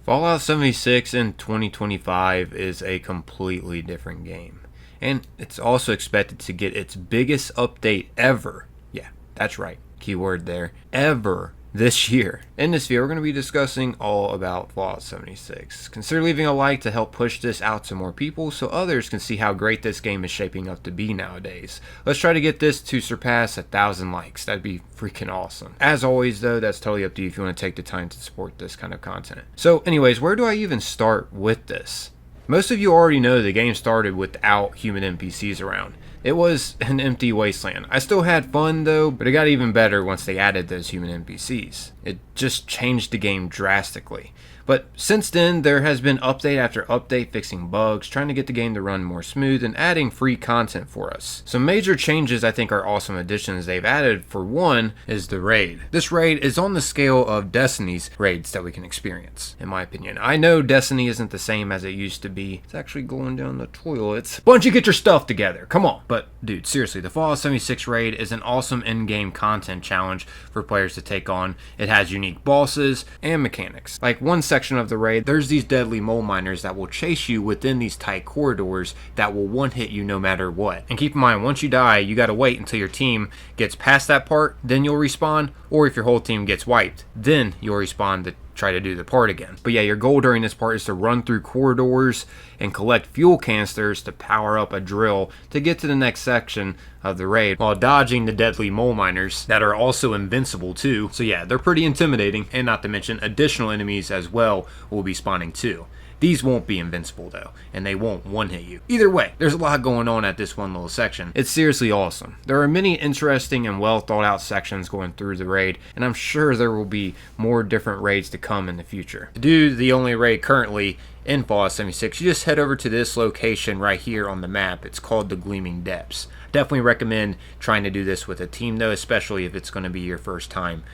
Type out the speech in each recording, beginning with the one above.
Fallout 76 in 2025 is a completely different game. And it's also expected to get its biggest update ever. Yeah, that's right. Keyword there. Ever this year. In this video, we're going to be discussing all about Fallout 76. Consider leaving a like to help push this out to more people so others can see how great this game is shaping up to be nowadays. Let's try to get this to surpass 1,000 likes. That'd be freaking awesome. As always though, that's totally up to you if you want to take the time to support this kind of content. So anyways, where do I even start with this? Most of you already know the game started without human NPCs around. It was an empty wasteland. I still had fun though, but it got even better once they added those human NPCs. It just changed the game drastically. But since then, there has been update after update fixing bugs, trying to get the game to run more smooth, and adding free content for us. Some major changes I think are awesome additions they've added. For one is the raid. This raid is on the scale of Destiny's raids that we can experience, in my opinion. I know Destiny isn't the same as it used to be. It's actually going down the toilets. Bunch, you get your stuff together, come on. But dude, seriously, the Fallout 76 raid is an awesome in-game content challenge for players to take on. It has unique bosses and mechanics. Like one section of the raid, there's these deadly mole miners that will chase you within these tight corridors that will one-hit you no matter what. And keep in mind, once you die, you gotta wait until your team gets past that part, then you'll respawn, or if your whole team gets wiped, then you'll respawn to try to do the part again. But yeah, your goal during this part is to run through corridors and collect fuel canisters to power up a drill to get to the next section of the raid while dodging the deadly mole miners that are also invincible too. So yeah, they're pretty intimidating, and not to mention additional enemies as well will be spawning too. These won't be invincible though, and they won't one-hit you. Either way, there's a lot going on at this one little section. It's seriously awesome. There are many interesting and well thought out sections going through the raid, and I'm sure there will be more different raids to come in the future. To do the only raid currently in Fallout 76, you just head over to this location right here on the map. It's called the Gleaming Depths. Definitely recommend trying to do this with a team though, especially if it's going to be your first time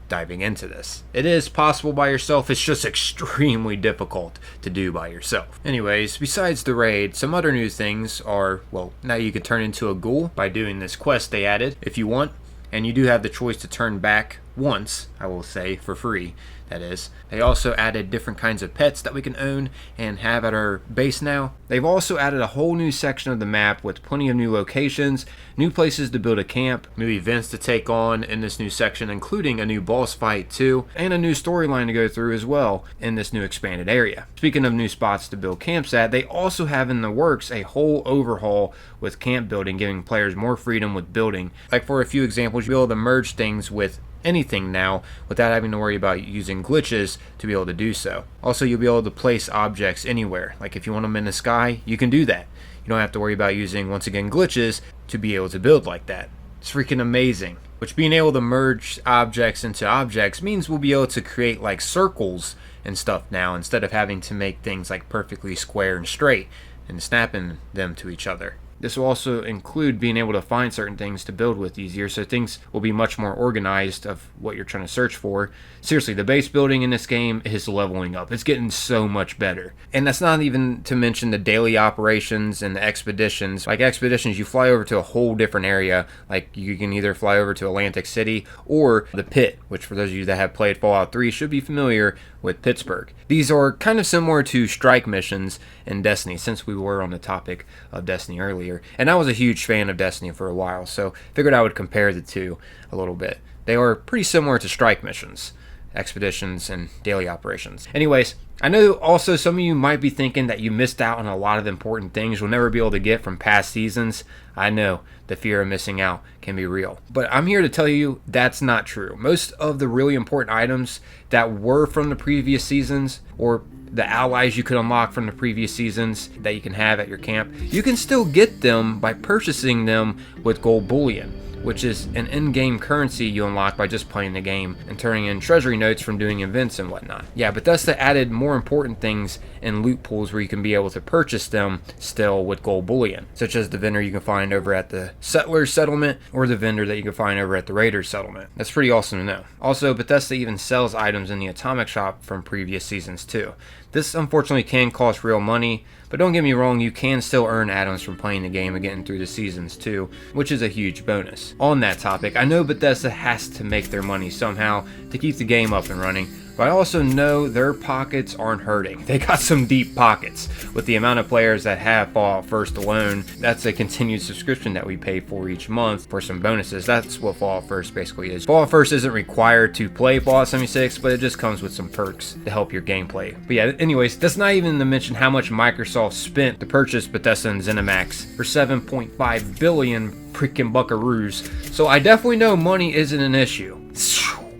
diving into this. It is possible by yourself, it's just extremely difficult to do by yourself. Anyways, besides the raid, some other new things are, well, now you can turn into a ghoul by doing this quest they added if you want, and you do have the choice to turn back once, I will say, for free, that is. They also added different kinds of pets that we can own and have at our base now. They've also added a whole new section of the map with plenty of new locations, new places to build a camp, new events to take on in this new section, including a new boss fight too, and a new storyline to go through as well in this new expanded area. Speaking of new spots to build camps at, they also have in the works a whole overhaul with camp building, giving players more freedom with building. Like for a few examples, you'll be able to merge things with anything now without having to worry about using glitches to be able to do so. Also, you'll be able to place objects anywhere. Like if you want them in the sky, you can do that. You don't have to worry about using, once again, glitches to be able to build like that. It's freaking amazing. Which, being able to merge objects into objects means we'll be able to create like circles and stuff now, instead of having to make things like perfectly square and straight and snapping them to each other. This will also include being able to find certain things to build with easier, so things will be much more organized of what you're trying to search for. Seriously, the base building in this game is leveling up. It's getting so much better. And that's not even to mention the daily operations and the expeditions. Like expeditions, you fly over to a whole different area. Like you can either fly over to Atlantic City or the Pit, which for those of you that have played Fallout 3 should be familiar with Pittsburgh. These are kind of similar to strike missions in Destiny, since we were on the topic of Destiny earlier. And I was a huge fan of Destiny for a while, so figured I would compare the two a little bit. They are pretty similar to strike missions, expeditions, and daily operations. Anyways, I know also some of you might be thinking that you missed out on a lot of important things you'll never be able to get from past seasons. I know the fear of missing out can be real, but I'm here to tell you that's not true. Most of the really important items that were from the previous seasons, or the allies you could unlock from the previous seasons that you can have at your camp, you can still get them by purchasing them with gold bullion, which is an in-game currency you unlock by just playing the game and turning in treasury notes from doing events and whatnot. Yeah, Bethesda added more important things in loot pools where you can be able to purchase them still with gold bullion, such as the vendor you can find over at the Settlers settlement or the vendor that you can find over at the Raiders settlement. That's pretty awesome to know. Also, Bethesda even sells items in the Atomic Shop from previous seasons too. This unfortunately can cost real money, but don't get me wrong, you can still earn atoms from playing the game and getting through the seasons too, which is a huge bonus. On that topic, I know Bethesda has to make their money somehow to keep the game up and running, but I also know their pockets aren't hurting. They got some deep pockets. With the amount of players that have Fallout First alone, that's a continued subscription that we pay for each month for some bonuses. That's what Fallout First basically is. Fallout First isn't required to play Fallout 76, but it just comes with some perks to help your gameplay. But yeah, anyways, that's not even to mention how much Microsoft spent to purchase Bethesda and ZeniMax for 7.5 billion freaking buckaroos. So I definitely know money isn't an issue.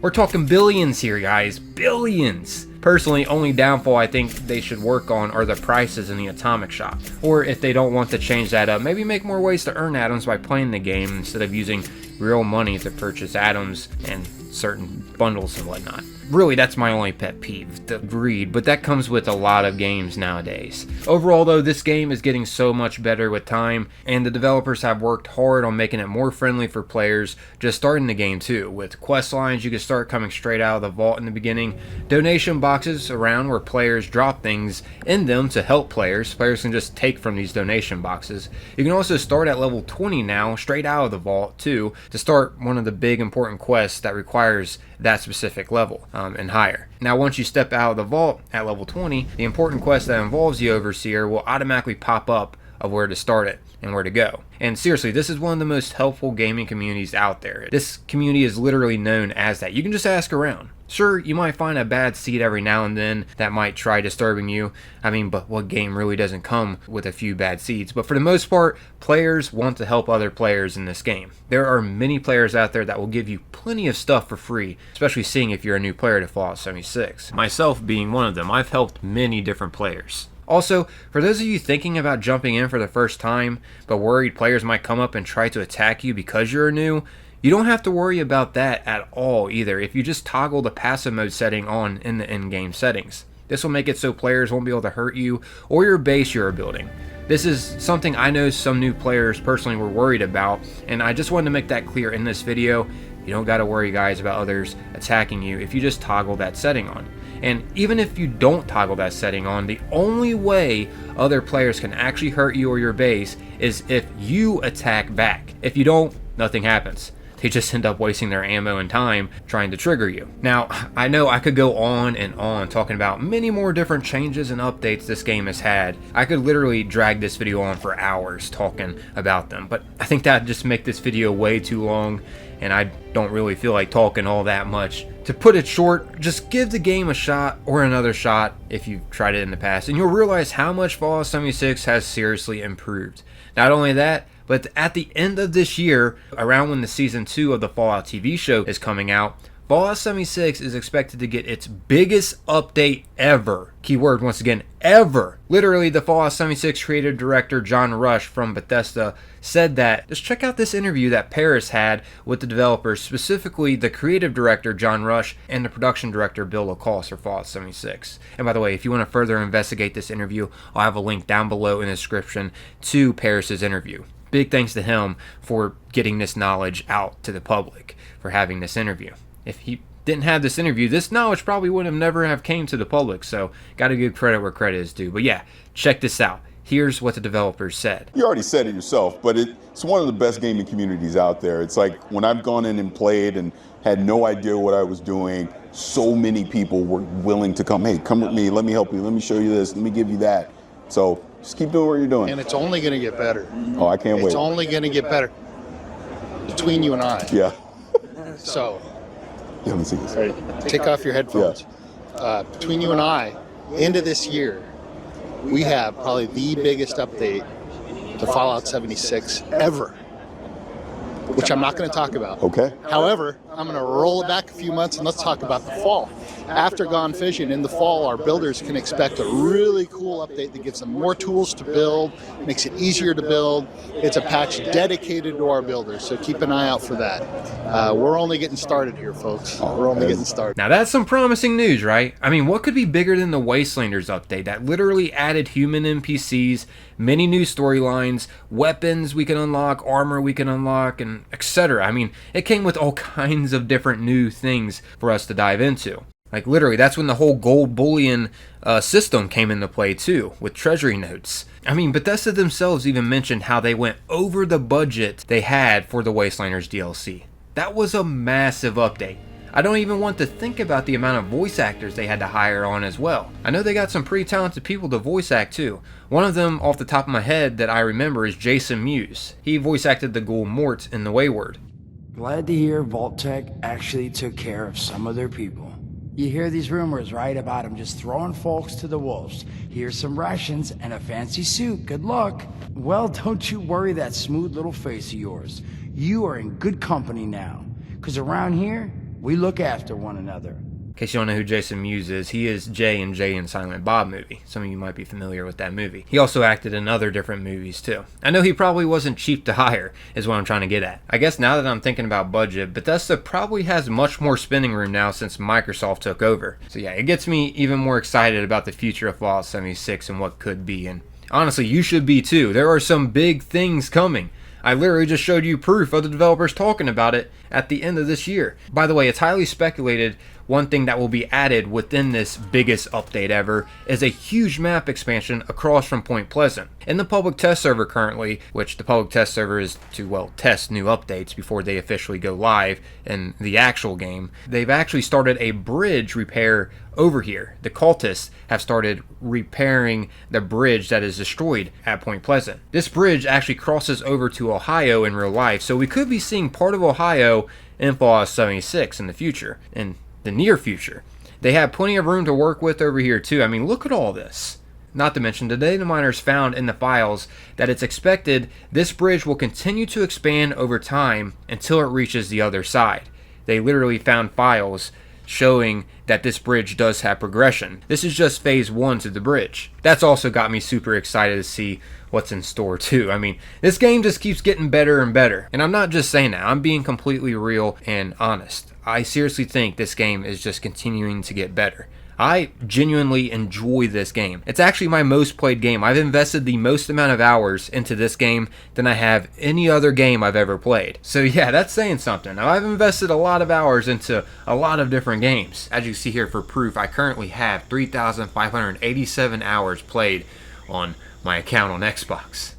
We're talking billions here, guys. Billions. Personally, only downfall I think they should work on are the prices in the Atomic Shop. Or if they don't want to change that up, maybe make more ways to earn atoms by playing the game instead of using real money to purchase atoms and certain bundles and whatnot. Really, that's my only pet peeve, the greed, but that comes with a lot of games nowadays. Overall though, this game is getting so much better with time, and the developers have worked hard on making it more friendly for players just starting the game too. With quest lines, you can start coming straight out of the vault in the beginning, donation boxes around where players drop things in them to help players. Players can just take from these donation boxes. You can also start at level 20 now, straight out of the vault too, to start one of the big important quests that requires that specific level and higher. Now once you step out of the vault at level 20, the important quest that involves the Overseer will automatically pop up of where to start it and where to go. And seriously, this is one of the most helpful gaming communities out there. This community is literally known as that. You can just ask around. Sure, you might find a bad seed every now and then that might try disturbing you. I mean, but what game really doesn't come with a few bad seeds? But for the most part, players want to help other players in this game. There are many players out there that will give you plenty of stuff for free, especially seeing if you're a new player to Fallout 76. Myself being one of them, I've helped many different players. Also, for those of you thinking about jumping in for the first time, but worried players might come up and try to attack you because you're new, you don't have to worry about that at all either if you just toggle the passive mode setting on in the in-game settings. This will make it so players won't be able to hurt you or your base you're building. This is something I know some new players personally were worried about, and I just wanted to make that clear in this video. You don't gotta worry, guys, about others attacking you if you just toggle that setting on. And even if you don't toggle that setting on, the only way other players can actually hurt you or your base is if you attack back. If you don't, nothing happens. They just end up wasting their ammo and time trying to trigger you. Now, I know I could go on and on talking about many more different changes and updates this game has had. I could literally drag this video on for hours talking about them, but I think that'd just make this video way too long, and I don't really feel like talking all that much. To put it short, just give the game a shot or another shot if you've tried it in the past, and you'll realize how much Fallout 76 has seriously improved. Not only that, but at the end of this year, around when the season 2 of the Fallout TV show is coming out, Fallout 76 is expected to get its biggest update ever. Keyword once again, ever. Literally, the Fallout 76 creative director John Rush from Bethesda said that. Just check out this interview that Paris had with the developers, specifically the creative director John Rush and the production director Bill Lacoste for Fallout 76. And by the way, if you want to further investigate this interview, I'll have a link down below in the description to Paris's interview. Big thanks to him for getting this knowledge out to the public, for having this interview. If he didn't have this interview, this knowledge probably would have never have came to the public, so gotta give credit where credit is due. But yeah, check this out. Here's what the developers said. You already said it yourself, but it's one of the best gaming communities out there. It's like when I've gone in and played and had no idea what I was doing, so many people were willing to come, hey, come with me, let me help you, let me show you this, let me give you that. So just keep doing what you're doing. And it's only going to get better. Oh, I can't wait. It's only going to get better between you and I. Yeah. So, Let me see this. right, take off your headphones. Yeah. Between you and I, end of this year, we have probably the biggest update to Fallout 76 ever, which I'm not going to talk about. Okay. However, I'm going to roll it back a few months and let's talk about the fall. After Gone Fishing in the fall, our builders can expect a really cool update that gives them more tools to build, makes it easier to build. It's a patch dedicated to our builders, so keep an eye out for that. We're only getting started here, folks. We're only getting started. Now that's some promising news, right? I mean, what could be bigger than the Wastelanders update that literally added human NPCs, many new storylines, weapons we can unlock, armor we can unlock, and etc. I mean, it came with all kinds of different new things for us to dive into. Like literally, that's when the whole gold bullion system came into play too, with treasury notes. I mean, Bethesda themselves even mentioned how they went over the budget they had for the Wastelanders DLC. That was a massive update. I don't even want to think about the amount of voice actors they had to hire on as well. I know they got some pretty talented people to voice act too. One of them off the top of my head that I remember is Jason Mewes. He voice acted the ghoul Mort in The Wayward. Glad to hear Vault-Tec actually took care of some of their people. You hear these rumors, right, about them just throwing folks to the wolves. Here's some rations and a fancy suit. Good luck. Well, don't you worry that smooth little face of yours. You are in good company now. 'Cause around here, we look after one another. In case you don't know who Jason Mewes is, he is Jay and Jay and Silent Bob movie. Some of you might be familiar with that movie. He also acted in other different movies too. I know he probably wasn't cheap to hire, is what I'm trying to get at. I guess now that I'm thinking about budget, Bethesda probably has much more spending room now since Microsoft took over. So yeah, it gets me even more excited about the future of Fallout 76 and what could be. And honestly, you should be too. There are some big things coming. I literally just showed you proof of the developers talking about it at the end of this year. By the way, it's highly speculated one thing that will be added within this biggest update ever is a huge map expansion across from Point Pleasant. In the public test server currently, which the public test server is to, well, test new updates before they officially go live in the actual game, they've actually started a bridge repair over here. The cultists have started repairing the bridge that is destroyed at Point Pleasant. This bridge actually crosses over to Ohio in real life, so we could be seeing part of Ohio in Fallout 76 in the future, in the near future. They have plenty of room to work with over here too. I mean, look at all this. Not to mention, the data miners found in the files that it's expected this bridge will continue to expand over time until it reaches the other side. They literally found files showing that this bridge does have progression. This is just phase 1 to the bridge. That's also got me super excited to see what's in store too. I mean, this game just keeps getting better and better. And I'm not just saying that, I'm being completely real and honest. I seriously think this game is just continuing to get better. I genuinely enjoy this game. It's actually my most played game. I've invested the most amount of hours into this game than I have any other game I've ever played. So yeah, that's saying something. Now, I've invested a lot of hours into a lot of different games. As you see here for proof, I currently have 3,587 hours played on my account on Xbox.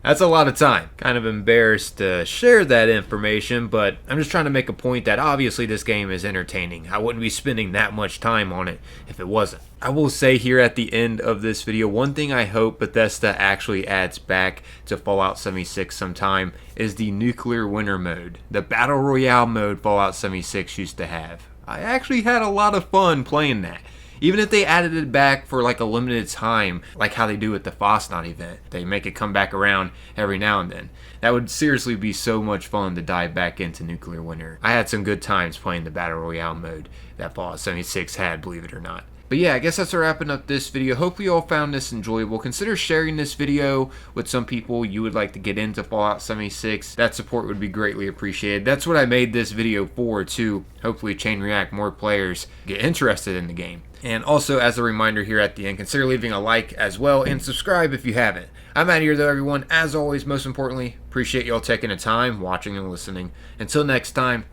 That's a lot of time. Kind of embarrassed to share that information, but I'm just trying to make a point that obviously this game is entertaining. I wouldn't be spending that much time on it if it wasn't. I will say here at the end of this video, one thing I hope Bethesda actually adds back to Fallout 76 sometime is the nuclear winter mode. The Battle Royale mode Fallout 76 used to have. I actually had a lot of fun playing that. Even if they added it back for like a limited time, like how they do with the Fosnot event, they make it come back around every now and then. That would seriously be so much fun to dive back into Nuclear Winter. I had some good times playing the Battle Royale mode that Fallout 76 had, believe it or not. But yeah, I guess that's wrapping up this video. Hopefully you all found this enjoyable. Consider sharing this video with some people you would like to get into Fallout 76. That support would be greatly appreciated. That's what I made this video for, to hopefully chain react more players get interested in the game. And also, as a reminder here at the end, consider leaving a like as well and subscribe if you haven't. I'm out of here though, everyone. As always, most importantly, appreciate y'all taking the time, watching and listening. Until next time,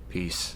peace.